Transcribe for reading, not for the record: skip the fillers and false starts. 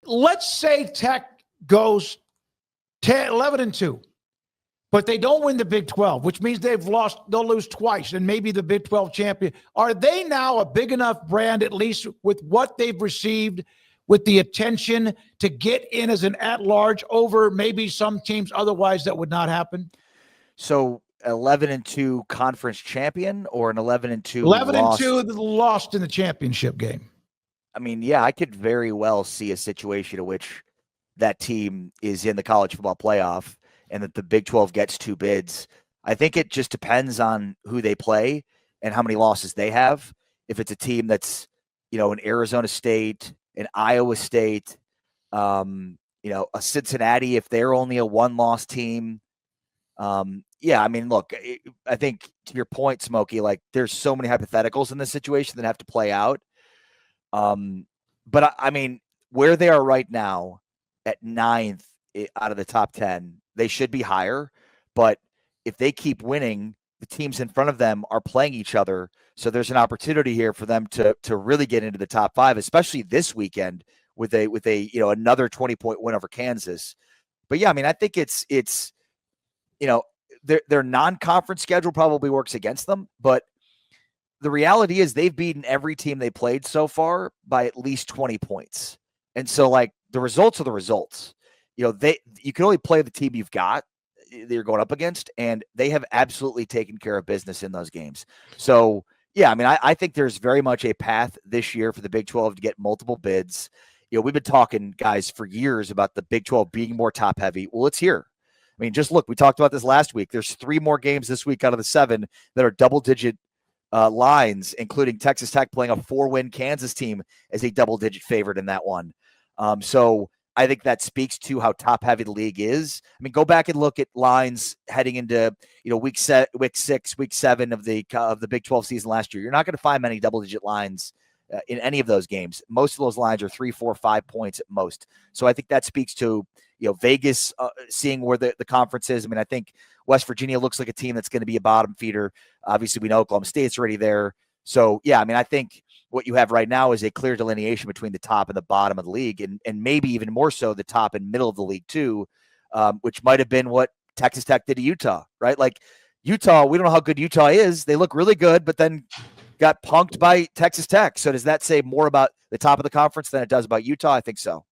let's say Tech goes 11-2, but they don't win the Big 12, which means they'll lose twice and maybe the Big 12 champion. Are they now a big enough brand, at least with what they've received, with the attention to get in as an at-large over maybe some teams otherwise that would not happen? So 11-2 conference champion or an 11-2 11-2 lost in the championship game. I mean, yeah, I could very well see a situation in which that team is in the college football playoff and that the Big 12 gets 2 bids. I think it just depends on who they play and how many losses they have. If it's a team that's, an Arizona State, an Iowa State, a Cincinnati, if they're only a 1-loss team. Yeah, I mean, look, I think to your point, Smokey, like there's so many hypotheticals in this situation that have to play out. But I mean, where they are right now at 9th out of the top 10, they should be higher. But if they keep winning, the teams in front of them are playing each other. So there's an opportunity here for them to really get into the top 5, especially this weekend with a another 20-point win over Kansas. But yeah, I mean, I think it's their non-conference schedule probably works against them, but the reality is they've beaten every team they played so far by at least 20 points. And so like the results are the results. You can only play the team you've got that you're going up against, and they have absolutely taken care of business in those games. So yeah, I mean, I think there's very much a path this year for the Big 12 to get multiple bids. We've been talking, guys, for years about the Big 12 being more top heavy. Well, it's here. I mean, just look, we talked about this last week. There's 3 more games this week out of the 7 that are double-digit lines, including Texas Tech playing a 4-win Kansas team as a double-digit favorite in that one. So I think that speaks to how top-heavy the league is. I mean, go back and look at lines heading into week 6, week 7 of the Big 12 season last year. You're not going to find many double-digit lines in any of those games. Most of those lines are 3, 4, 5 points at most. So I think that speaks to Vegas seeing where the conference is. I mean, I think West Virginia looks like a team that's going to be a bottom feeder. Obviously, we know Oklahoma State's already there. So, yeah, I mean, I think what you have right now is a clear delineation between the top and the bottom of the league, and maybe even more so the top and middle of the league too, which might have been what Texas Tech did to Utah, right? Like Utah, we don't know how good Utah is. They look really good, but then got punked by Texas Tech. So does that say more about the top of the conference than it does about Utah? I think so.